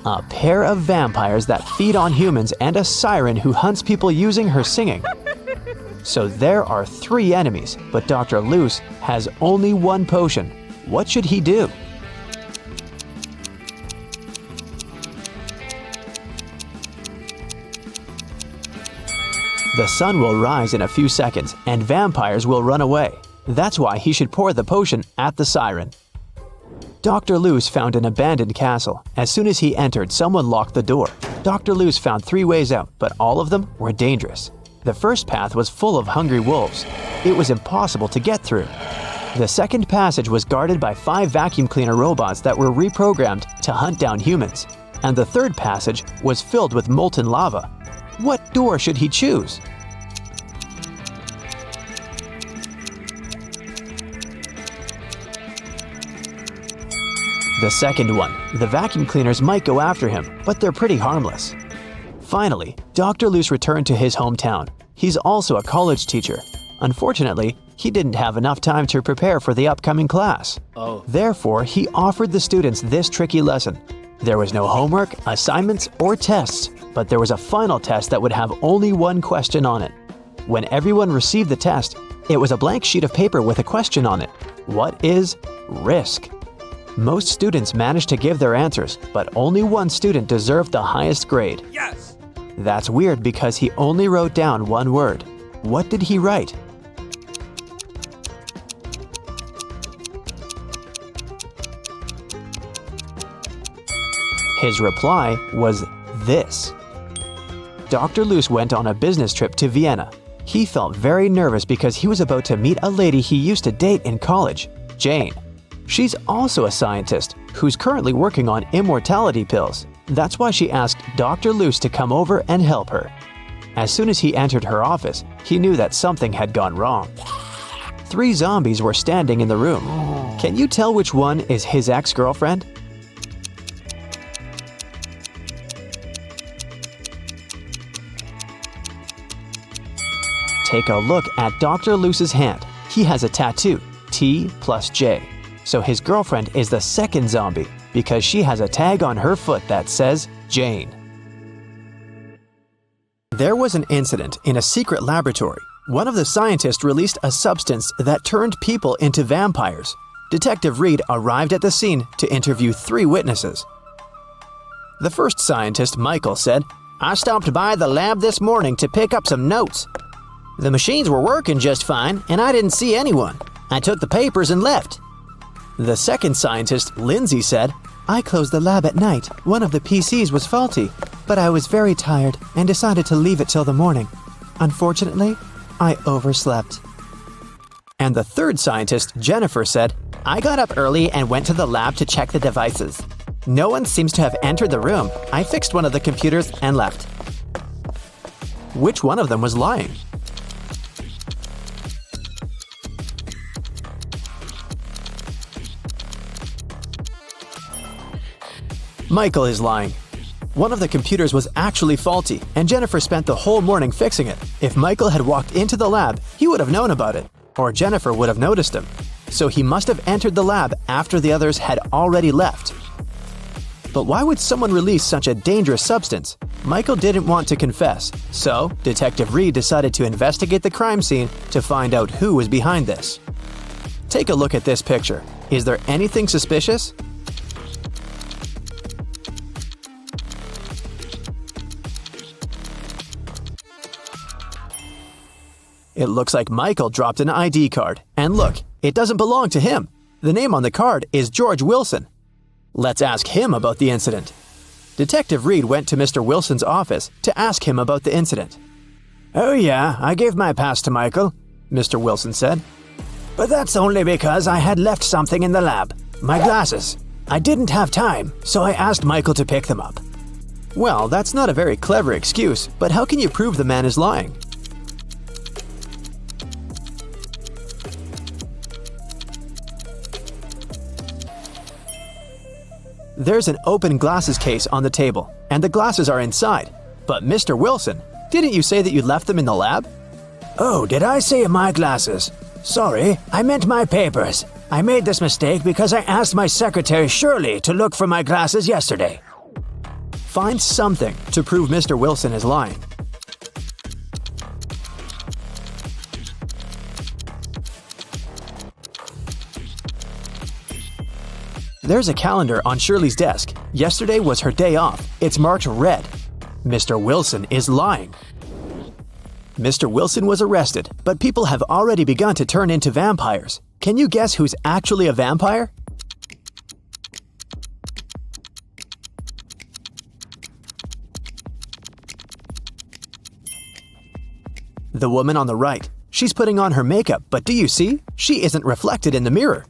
A pair of vampires that feed on humans and a siren who hunts people using her singing. So there are 3 enemies, but Dr. Loose has only one potion. What should he do? The sun will rise in a few seconds and vampires will run away. That's why he should pour the potion at the siren. Dr. Loose found an abandoned castle. As soon as he entered, someone locked the door. Dr. Loose found 3 ways out, but all of them were dangerous. The first path was full of hungry wolves. It was impossible to get through. The second passage was guarded by 5 vacuum cleaner robots that were reprogrammed to hunt down humans. And the third passage was filled with molten lava. What door should he choose? The second one. The vacuum cleaners might go after him, but they're pretty harmless. Finally, Dr. Loose returned to his hometown. He's also a college teacher. Unfortunately, he didn't have enough time to prepare for the upcoming class. Therefore, he offered the students this tricky lesson. There was no homework, assignments, or tests, but there was a final test that would have only one question on it. When everyone received the test, it was a blank sheet of paper with a question on it. What is risk? Most students managed to give their answers, but only one student deserved the highest grade. Yes! That's weird because he only wrote down one word. What did he write? His reply was this. Dr. Loose went on a business trip to Vienna. He felt very nervous because he was about to meet a lady he used to date in college, Jane. She's also a scientist who's currently working on immortality pills. That's why she asked Dr. Loose to come over and help her. As soon as he entered her office, he knew that something had gone wrong. 3 zombies were standing in the room. Can you tell which one is his ex-girlfriend? Take a look at Dr. Loose's hand. He has a tattoo, T plus J. So his girlfriend is the second zombie because she has a tag on her foot that says Jane. There was an incident in a secret laboratory. One of the scientists released a substance that turned people into vampires. Detective Reed arrived at the scene to interview 3 witnesses. The first scientist, Michael, said, I stopped by the lab this morning to pick up some notes. The machines were working just fine, and I didn't see anyone. I took the papers and left. The second scientist, Lindsay, said, I closed the lab at night. One of the PCs was faulty, but I was very tired and decided to leave it till the morning. Unfortunately, I overslept. And the third scientist, Jennifer, said, I got up early and went to the lab to check the devices. No one seems to have entered the room. I fixed one of the computers and left. Which one of them was lying? Michael is lying. One of the computers was actually faulty, and Jennifer spent the whole morning fixing it. If Michael had walked into the lab, he would have known about it, or Jennifer would have noticed him. So he must have entered the lab after the others had already left. But why would someone release such a dangerous substance? Michael didn't want to confess, so Detective Reed decided to investigate the crime scene to find out who was behind this. Take a look at this picture. Is there anything suspicious? It looks like Michael dropped an ID card. And look, it doesn't belong to him. The name on the card is George Wilson. Let's ask him about the incident. Detective Reed went to Mr. Wilson's office to ask him about the incident. Oh yeah, I gave my pass to Michael, Mr. Wilson said. But that's only because I had left something in the lab. My glasses. I didn't have time, so I asked Michael to pick them up. Well, that's not a very clever excuse, but how can you prove the man is lying? There's an open glasses case on the table, and the glasses are inside. But Mr. Wilson, didn't you say that you left them in the lab? Oh, did I say my glasses? Sorry, I meant my papers. I made this mistake because I asked my secretary Shirley to look for my glasses yesterday. Find something to prove Mr. Wilson is lying. There's a calendar on Shirley's desk. Yesterday was her day off. It's marked red. Mr. Wilson is lying. Mr. Wilson was arrested, but people have already begun to turn into vampires. Can you guess who's actually a vampire? The woman on the right. She's putting on her makeup, but do you see? She isn't reflected in the mirror.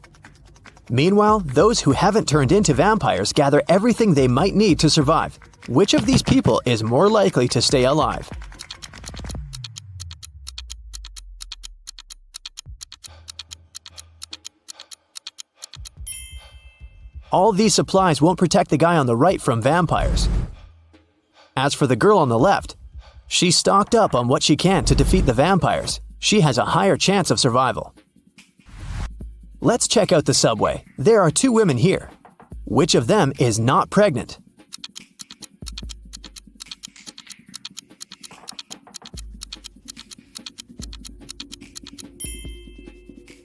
Meanwhile, those who haven't turned into vampires gather everything they might need to survive. Which of these people is more likely to stay alive? All these supplies won't protect the guy on the right from vampires. As for the girl on the left, she's stocked up on what she can to defeat the vampires. She has a higher chance of survival. Let's check out the subway. There are two women here. Which of them is not pregnant?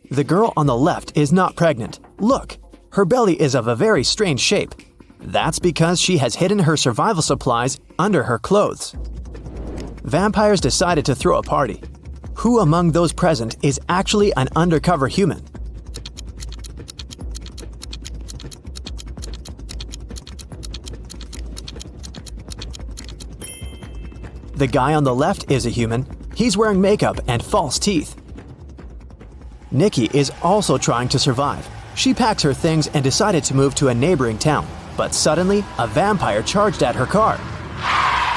The girl on the left is not pregnant. Look, her belly is of a very strange shape. That's because she has hidden her survival supplies under her clothes. Vampires decided to throw a party. Who among those present is actually an undercover human? The guy on the left is a human. He's wearing makeup and false teeth. Nikki is also trying to survive. She packs her things and decided to move to a neighboring town. But suddenly, a vampire charged at her car.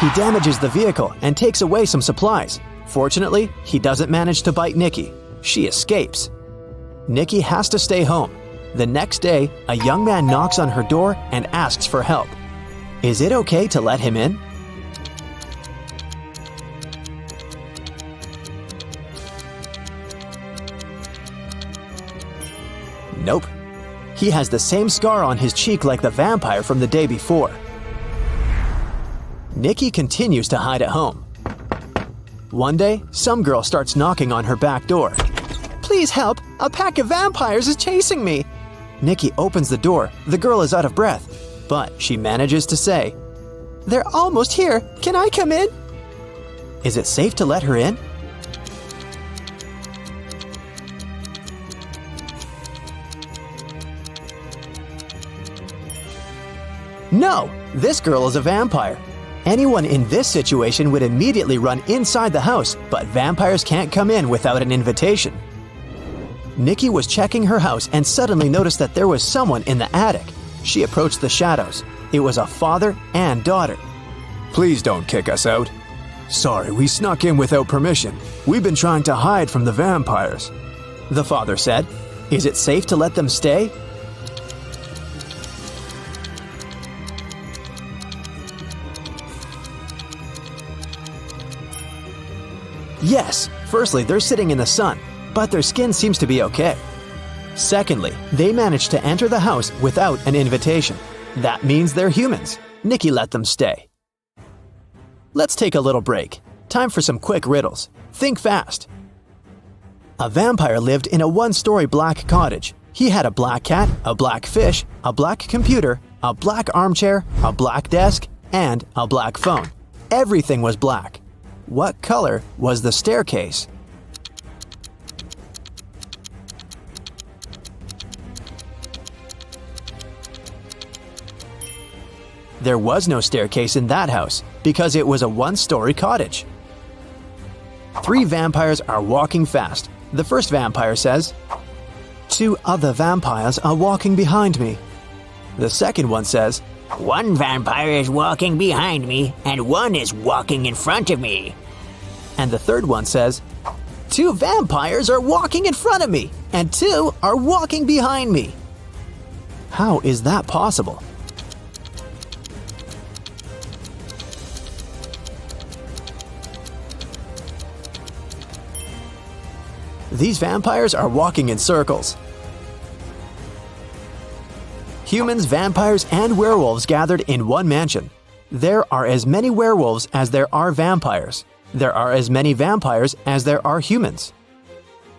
He damages the vehicle and takes away some supplies. Fortunately, he doesn't manage to bite Nikki. She escapes. Nikki has to stay home. The next day, a young man knocks on her door and asks for help. Is it okay to let him in? Nope. He has the same scar on his cheek like the vampire from the day before. Nikki continues to hide at home. One day, some girl starts knocking on her back door. Please help! A pack of vampires is chasing me! Nikki opens the door. The girl is out of breath, but she manages to say, They're almost here. Can I come in? Is it safe to let her in? No! This girl is a vampire. Anyone in this situation would immediately run inside the house, but vampires can't come in without an invitation. Nikki was checking her house and suddenly noticed that there was someone in the attic. She approached the shadows. It was a father and daughter. Please don't kick us out. Sorry, we snuck in without permission. We've been trying to hide from the vampires. The father said, "Is it safe to let them stay?" Yes, firstly, they're sitting in the sun, but their skin seems to be okay. Secondly, they managed to enter the house without an invitation. That means they're humans. Nikki let them stay. Let's take a little break. Time for some quick riddles. Think fast. A vampire lived in a one-story black cottage. He had a black cat, a black fish, a black computer, a black armchair, a black desk, and a black phone. Everything was black. What color was the staircase? There was no staircase in that house because it was a one-story cottage. 3 vampires are walking fast. The first vampire says, "2 other vampires are walking behind me." The second one says, One vampire is walking behind me, and one is walking in front of me. and the third one says, "2 vampires are walking in front of me, and 2 are walking behind me." How is that possible? These vampires are walking in circles. Humans, vampires, and werewolves gathered in one mansion. There are as many werewolves as there are vampires. There are as many vampires as there are humans.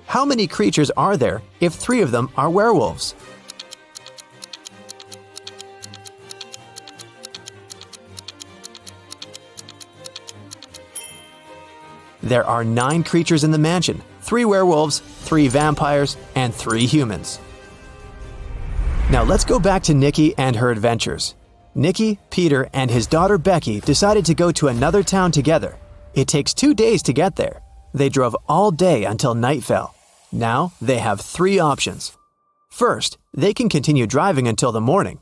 How many creatures are there if 3 of them are werewolves? There are 9 creatures in the mansion, 3 werewolves, 3 vampires, and 3 humans. Now let's go back to Nikki and her adventures. Nikki, Peter, and his daughter Becky decided to go to another town together. It takes 2 days to get there. They drove all day until night fell. Now they have 3 options. First, they can continue driving until the morning,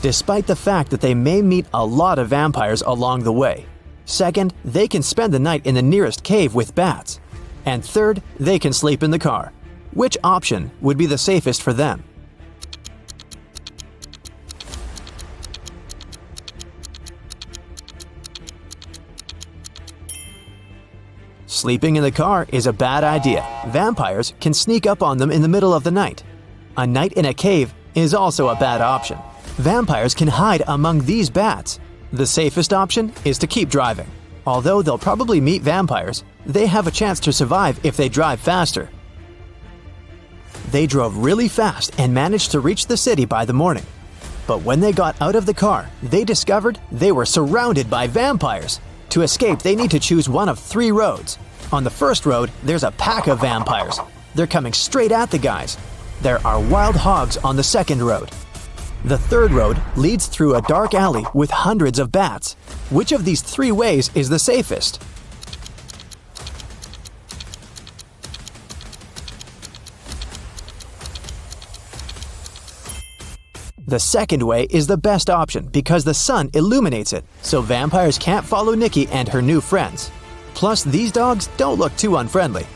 despite the fact that they may meet a lot of vampires along the way. Second, they can spend the night in the nearest cave with bats. And third, they can sleep in the car. Which option would be the safest for them? Sleeping in the car is a bad idea. Vampires can sneak up on them in the middle of the night. A night in a cave is also a bad option. Vampires can hide among these bats. The safest option is to keep driving. Although they'll probably meet vampires, they have a chance to survive if they drive faster. They drove really fast and managed to reach the city by the morning. But when they got out of the car, they discovered they were surrounded by vampires. To escape, they need to choose one of 3 roads. On the first road, there's a pack of vampires. They're coming straight at the guys. There are wild hogs on the second road. The third road leads through a dark alley with hundreds of bats. Which of these 3 ways is the safest? The second way is the best option because the sun illuminates it, so vampires can't follow Nikki and her new friends. Plus, these dogs don't look too unfriendly.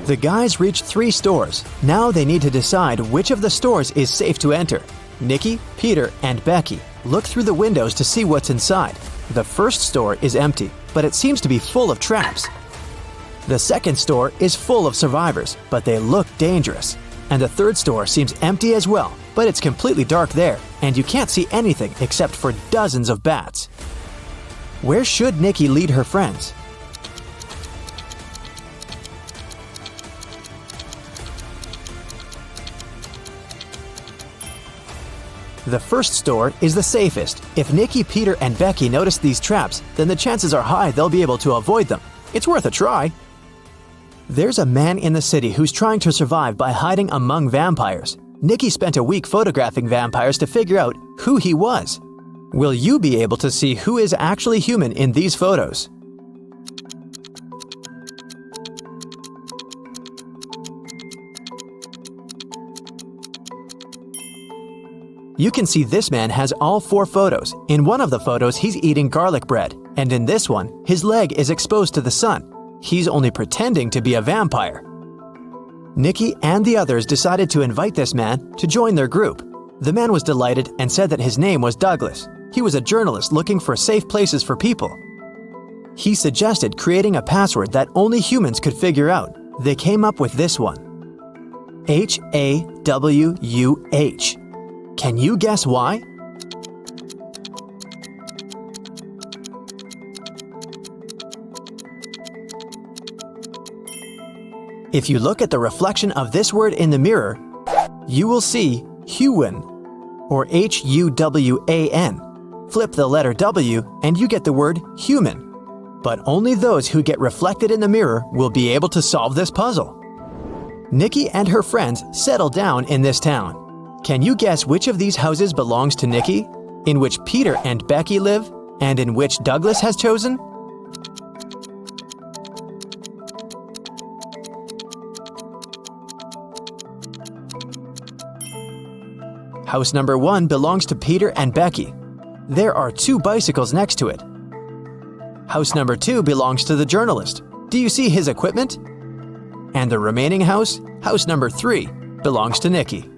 The guys reached 3 stores. Now they need to decide which of the stores is safe to enter. Nikki, Peter, and Becky look through the windows to see what's inside. The first store is empty, but it seems to be full of traps. The second store is full of survivors, but they look dangerous. And the third store seems empty as well, but it's completely dark there, and you can't see anything except for dozens of bats. Where should Nikki lead her friends? The first store is the safest. If Nikki, Peter, and Becky notice these traps, then the chances are high they'll be able to avoid them. It's worth a try. There's a man in the city who's trying to survive by hiding among vampires. Nikki spent a week photographing vampires to figure out who he was. Will you be able to see who is actually human in these photos? You can see this man has all 4 photos. In one of the photos, he's eating garlic bread, and in this one, his leg is exposed to the sun. He's only pretending to be a vampire. Nikki and the others decided to invite this man to join their group. The man was delighted and said that his name was Douglas. He was a journalist looking for safe places for people. He suggested creating a password that only humans could figure out. They came up with this one: HAWUH. Can you guess why? If you look at the reflection of this word in the mirror, you will see Huwan, or Huwan. Flip the letter W and you get the word human. But only those who get reflected in the mirror will be able to solve this puzzle. Nikki and her friends settle down in this town. Can you guess which of these houses belongs to Nikki, in which Peter and Becky live, and in which Douglas has chosen? House number 1 belongs to Peter and Becky. There are 2 bicycles next to it. House number 2 belongs to the journalist. Do you see his equipment? And the remaining house, house number 3, belongs to Nikki.